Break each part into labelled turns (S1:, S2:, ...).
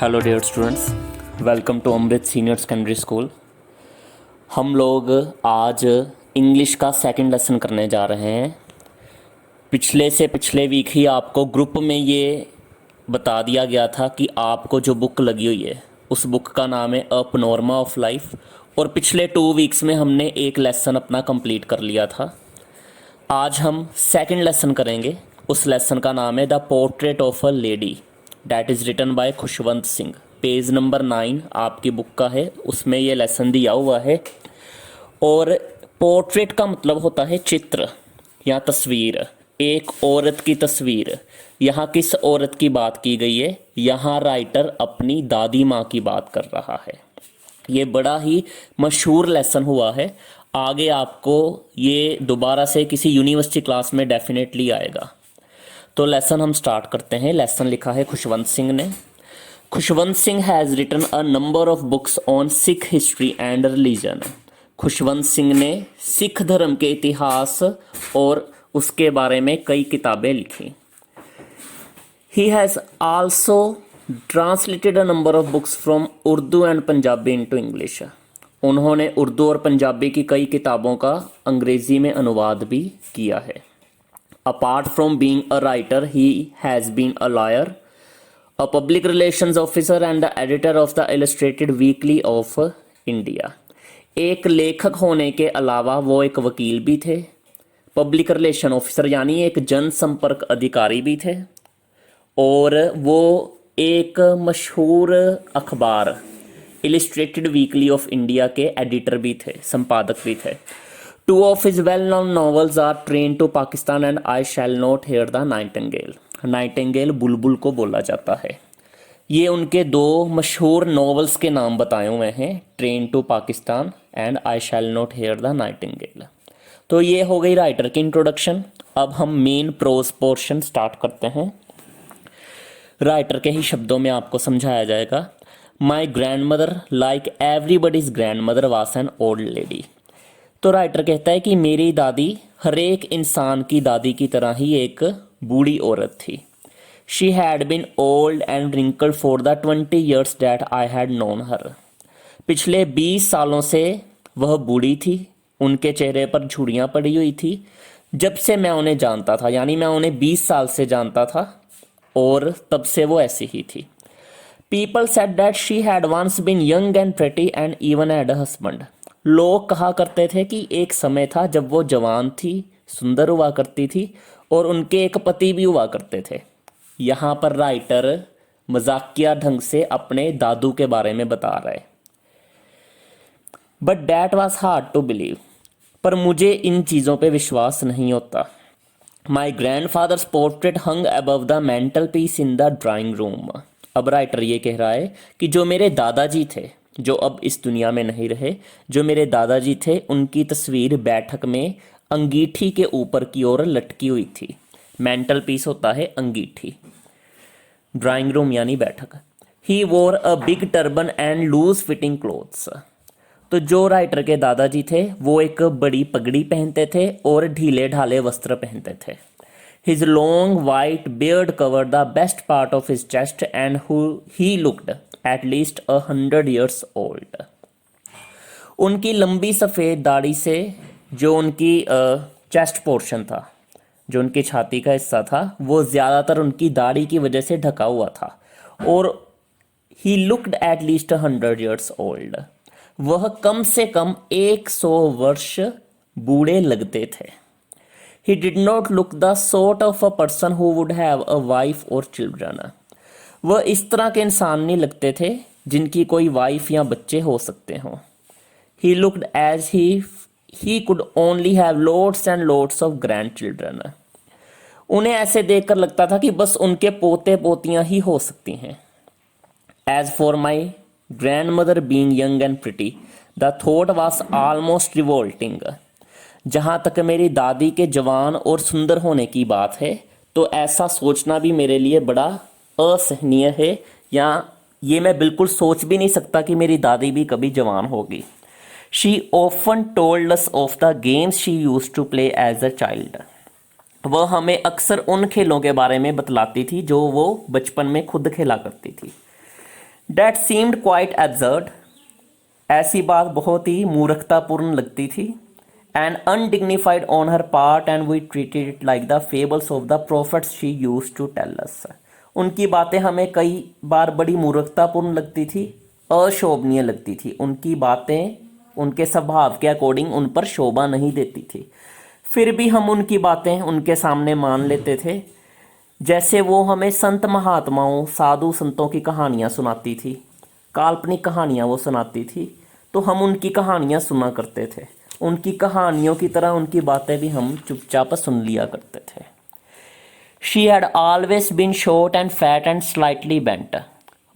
S1: Hello dear students, welcome to Amrit senior secondary school. हम लोग आज इंग्लिश का सेकंड लेसन करने जा रहे हैं। पिछले वीक ही आपको ग्रुप में ये बता दिया गया था कि आपको जो बुक लगी हुई है उस बुक का नाम है अ पैनोरमा ऑफ लाइफ, और पिछले 2 वीक्स में हमने एक लेसन अपना कंप्लीट कर लिया था। आज हम सेकंड लेसन करेंगे। उस लेसन का नाम है the portrait of a lady, that is written by Khushwant Singh. Page number 9 आपकी बुक का है, उसमें ये लेसन दिया हुआ है। और पोर्ट्रेट का मतलब होता है चित्र या तस्वीर, एक औरत की तस्वीर। यहाँ किस औरत की बात की गई है? यहाँ राइटर अपनी दादी माँ की बात कर रहा है। ये बड़ा ही मशहूर लेसन हुआ है। आगे आपको ये दोबारा से किसी यूनिवर्सिटी क्लास में डेफिनेटली आएगा। तो लेसन हम स्टार्ट करते हैं। लेसन लिखा है खुशवंत सिंह ने। Khushwant Singh has written a number of books on Sikh history and religion. Khushwant Singh ने सिख धर्म के इतिहास और उसके बारे में कई किताबें लिखी। He has also translated a number of books from Urdu and Punjabi into English. उन्होंने उर्दू और पंजाबी की कई किताबों का अंग्रेज़ी में अनुवाद भी किया है। Apart from being a writer, he has been a lawyer, a public relations officer and the editor of the Illustrated Weekly of India. एक लेखक होने के अलावा वो एक वकील भी थे, पब्लिक रिलेशन ऑफिसर यानी एक जनसंपर्क अधिकारी भी थे, और वो एक मशहूर अखबार इलिस्ट्रेटेड वीकली ऑफ इंडिया के एडिटर भी थे, संपादक भी थे। Two of his well-known novels are Train to Pakistan and I Shall Not Hear the Nightingale. Nightingale बुलबुल को बोला जाता है। ये उनके 2 मशहूर नॉवेल्स के नाम बताए हुए हैं, train to Pakistan and I shall not hear the nightingale. तो ये हो गई राइटर की इंट्रोडक्शन। अब हम मेन प्रोज पोर्शन स्टार्ट करते हैं। राइटर के ही शब्दों में आपको समझाया जाएगा। My grand mother like everybody's grand mother was an old lady. तो राइटर कहता है कि मेरी दादी हर एक इंसान की दादी की तरह ही एक बूढ़ी औरत थी। She had been old and wrinkled for the 20 years that I had known हर। पिछले 20 सालों से वह बूढ़ी थी, उनके चेहरे पर झुर्रियाँ पड़ी हुई थी जब से मैं उन्हें जानता था, यानी मैं उन्हें 20 साल से जानता था और तब से वो ऐसी ही थी। People said that she had once been young and pretty and even had a husband. लोग कहा करते थे कि एक समय था जब वो जवान थी, सुंदर हुआ करती थी और उनके एक पति भी हुआ करते थे। यहाँ पर राइटर मजाकिया ढंग से अपने दादू के बारे में बता रहे। But that was hard to believe. पर मुझे इन चीज़ों पे विश्वास नहीं होता। My grandfather's portrait hung above the mantelpiece in the drawing room. अब राइटर ये कह रहा है कि जो मेरे दादाजी थे, जो अब इस दुनिया में नहीं रहे, जो मेरे दादाजी थे, उनकी तस्वीर बैठक में अंगीठी के ऊपर की ओर लटकी हुई थी। मेंटल पीस होता है अंगीठी, ड्राइंग रूम यानी बैठक। He wore a big turban and loose fitting clothes. तो जो राइटर के दादाजी थे वो एक बड़ी पगड़ी पहनते थे और ढीले ढाले वस्त्र पहनते थे। His long white beard cover the best part of his chest and he looked at least 100 years old। उनकी लंबी सफ़ेद दाढ़ी से जो उनकी चेस्ट पोर्शन था, जो उनकी छाती का हिस्सा था, वो ज़्यादातर उनकी दाढ़ी की वजह से ढका हुआ था। और ही looked at least 100 years old। वह कम से कम 100 वर्ष बूढ़े लगते थे। He did not look the sort of a person who would have a wife और चिल्ड्रन। वह इस तरह के इंसान नहीं लगते थे जिनकी कोई वाइफ या बच्चे हो सकते हों। He looked as he could only have loads and loads of grandchildren. उन्हें ऐसे देखकर लगता था कि बस उनके पोते पोतियां ही हो सकती हैं। As for my grandmother being young and pretty the thought was almost revolting. जहाँ तक मेरी दादी के जवान और सुंदर होने की बात है, तो ऐसा सोचना भी मेरे लिए बड़ा असहनीय है, या ये मैं बिल्कुल सोच भी नहीं सकता कि मेरी दादी भी कभी जवान होगी। She often told us of the games she used to play as a child. वह हमें अक्सर उन खेलों के बारे में बतलाती थी जो वो बचपन में खुद खेला करती थी। डैट सीम्ड क्वाइट एब्सर्ड, ऐसी बात बहुत ही मूर्खतापूर्ण लगती थी। And undignified on her part and we treated it like the fables of the prophets she use to tell us. उनकी बातें हमें कई बार बड़ी मूर्खतापूर्ण लगती थी, अशोभनीय लगती थी। उनकी बातें उनके स्वभाव के अकॉर्डिंग उन पर शोभा नहीं देती थी, फिर भी हम उनकी बातें उनके सामने मान लेते थे। जैसे वो हमें संत महात्माओं साधु संतों की कहानियाँ सुनाती थी, काल्पनिक कहानियाँ वो सुनाती थी, तो हम उनकी कहानियाँ सुना करते थे। उनकी कहानियों की तरह उनकी बातें भी हम चुपचाप सुन लिया करते थे। She had always been short and fat and slightly bent.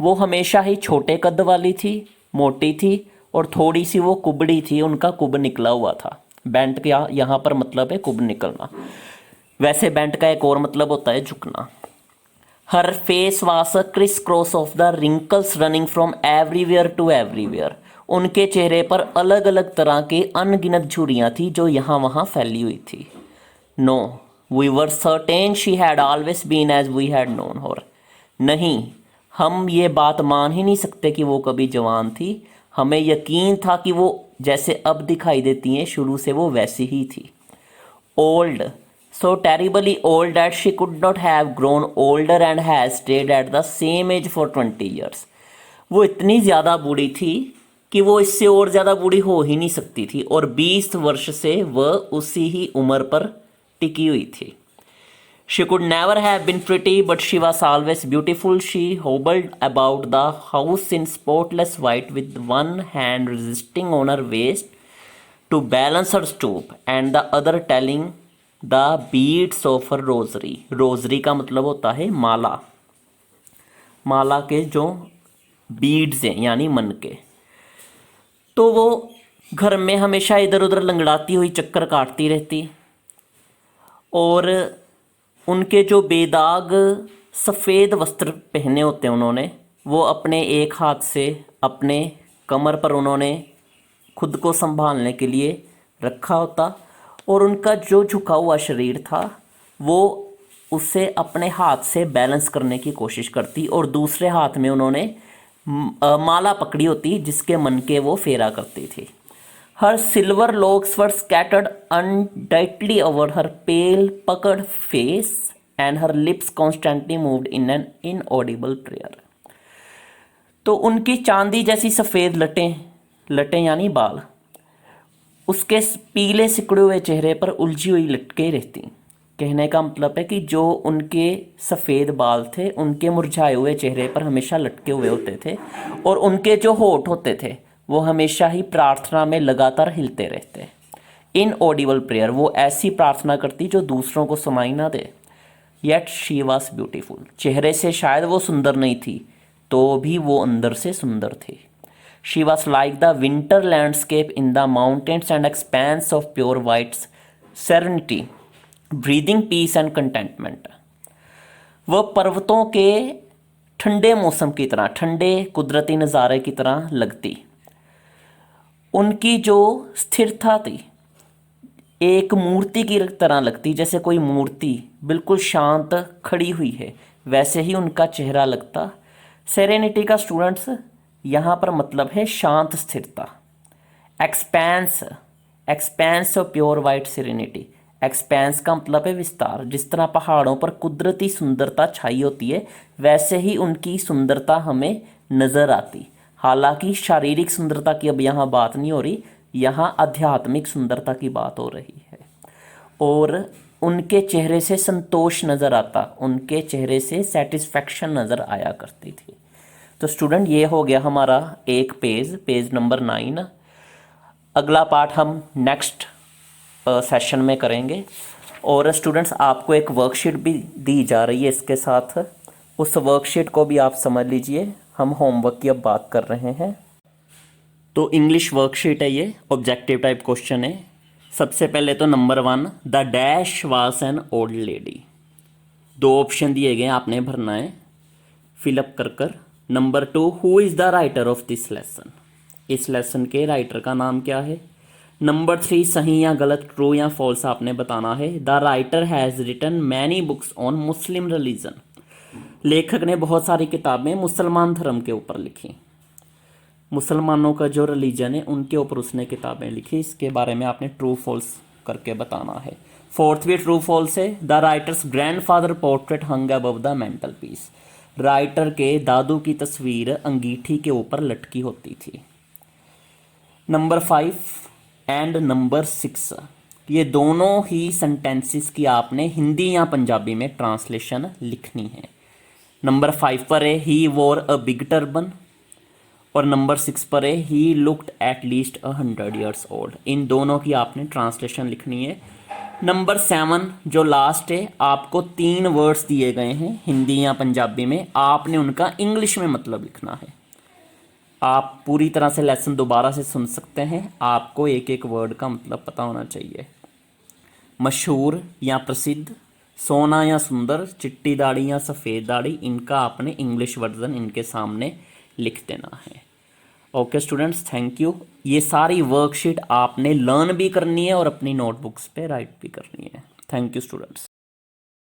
S1: वो हमेशा ही छोटे कद वाली थी, मोटी थी और थोड़ी सी वो कुबड़ी थी, उनका कुब निकला हुआ था। बेंट का यहाँ पर मतलब है कुब निकलना। वैसे बेंट का एक और मतलब होता है झुकना। हर face was a criss cross of the wrinkles running from everywhere to everywhere. उनके चेहरे पर अलग अलग तरह के अनगिनत झुर्रियाँ थी जो यहाँ वहाँ फैली हुई थी। No we were certain she had always been as we had known her. नहीं, हम ये बात मान ही नहीं सकते कि वो कभी जवान थी। हमें यकीन था कि वो जैसे अब दिखाई देती हैं शुरू से वो वैसी ही थी। Old, so terribly old that she could not have grown older and has stayed at the same age for 20 years। वो इतनी ज़्यादा बूढ़ी थी कि वो इससे और ज़्यादा बूढ़ी हो ही नहीं सकती थी और 20 वर्ष से वह उसी ही उम्र पर टिकी हुई थी। She could never have been pretty but she was always beautiful। She hobbled about the house in spotless white with one hand resting on her waist to balance her stoop and the other telling the beads of a rosary. Rosary का मतलब होता है माला, माला के जो beads हैं यानी मन के। तो वो घर में हमेशा इधर उधर लंगड़ाती हुई चक्कर काटती रहती और उनके जो बेदाग सफ़ेद वस्त्र पहने होते हैं उन्होंने, वो अपने एक हाथ से अपने कमर पर उन्होंने खुद को संभालने के लिए रखा होता और उनका जो झुका हुआ शरीर था वो उसे अपने हाथ से बैलेंस करने की कोशिश करती और दूसरे हाथ में उन्होंने माला पकड़ी होती जिसके मन के वो फेरा करती थी। हर सिल्वर लॉक्स वर स्कैटर्ड अनडाइटली ओवर हर पेल पकड़ face and her lips constantly moved in an inaudible prayer. तो उनकी चांदी जैसी सफ़ेद लटें यानी बाल उसके पीले सिकुड़े हुए चेहरे पर उलझी हुई लटके रहती। कहने का मतलब है कि जो उनके सफ़ेद बाल थे उनके मुरझाए हुए चेहरे पर हमेशा लटके हुए होते थे और उनके जो होठ होते थे वो हमेशा ही प्रार्थना में लगातार हिलते रहते। इनऑडिबल प्रेयर, वो ऐसी प्रार्थना करती जो दूसरों को सुनाई ना दे। येट शी वॉज ब्यूटीफुल, चेहरे से शायद वो सुंदर नहीं थी तो भी वो अंदर से सुंदर थी। She was like the winter landscape in the mountains and expanse of pure white serenity, breathing peace and contentment। वह पर्वतों के ठंडे मौसम की तरह, ठंडे कुदरती नज़ारे की तरह लगती। उनकी जो स्थिरता थी एक मूर्ति की तरह लगती, जैसे कोई मूर्ति बिल्कुल शांत खड़ी हुई है वैसे ही उनका चेहरा लगता। सेरेनिटी का स्टूडेंट्स यहाँ पर मतलब है शांत स्थिरता। Expense of pure white serenity, expense का मतलब है विस्तार। जिस तरह पहाड़ों पर कुदरती सुंदरता छाई होती है वैसे ही उनकी सुंदरता हमें नज़र आती। हालांकि शारीरिक सुंदरता की अब यहाँ बात नहीं हो रही, यहाँ आध्यात्मिक सुंदरता की बात हो रही है। और उनके चेहरे से संतोष नज़र आता, उनके चेहरे से सेटिस्फैक्शन नज़र आया करती थी। तो स्टूडेंट ये हो गया हमारा एक पेज नंबर 9। अगला पार्ट हम नेक्स्ट सेशन में करेंगे। और स्टूडेंट्स आपको एक वर्कशीट भी दी जा रही है इसके साथ, उस वर्कशीट को भी आप समझ लीजिए। हम होमवर्क की अब बात कर रहे हैं। तो इंग्लिश वर्कशीट है ये, ऑब्जेक्टिव टाइप क्वेश्चन है। सबसे पहले तो number 1, the dash was an old lady. 2 option दिए गए, आपने भरना है फिलअप कर। Number 2, who is the writer of this lesson. इस लेसन के राइटर का नाम क्या है। नंबर 3, सही या गलत, ट्रू या फॉल्स आपने बताना है। The writer has written many books on Muslim religion. लेखक ने बहुत सारी किताबें मुसलमान धर्म के ऊपर लिखी, मुसलमानों का जो रिलीजन है उनके ऊपर उसने किताबें लिखी। इसके बारे में आपने ट्रू फॉल्स करके बताना है। फोर्थ भी ट्रू फॉल्स है। The writers grandfather portrait hung above the mental peace, writer के दादू की तस्वीर अंगीठी के ऊपर लटकी होती थी। नंबर 5 एंड नंबर 6, ये दोनों ही सेंटेंसेस की आपने हिंदी या पंजाबी में ट्रांसलेशन लिखनी है। नंबर 5 पर है he wore a big turban, और नंबर 6 पर है he looked at least 100 years old. इन दोनों की आपने ट्रांसलेशन लिखनी है। नंबर 7 जो लास्ट है, आपको 3 वर्ड्स दिए गए हैं हिंदी या पंजाबी में, आपने उनका इंग्लिश में मतलब लिखना है। आप पूरी तरह से लेसन दोबारा से सुन सकते हैं, आपको एक एक वर्ड का मतलब पता होना चाहिए। मशहूर या प्रसिद्ध, सोना या सुंदर, चिट्टी दाढ़ी या सफ़ेद दाढ़ी, इनका आपने इंग्लिश वर्जन इनके सामने लिख देना है। Okay students, thank you. ये सारी वर्कशीट आपने लर्न भी करनी है और अपनी नोटबुक्स पे राइट भी करनी है। Thank you students.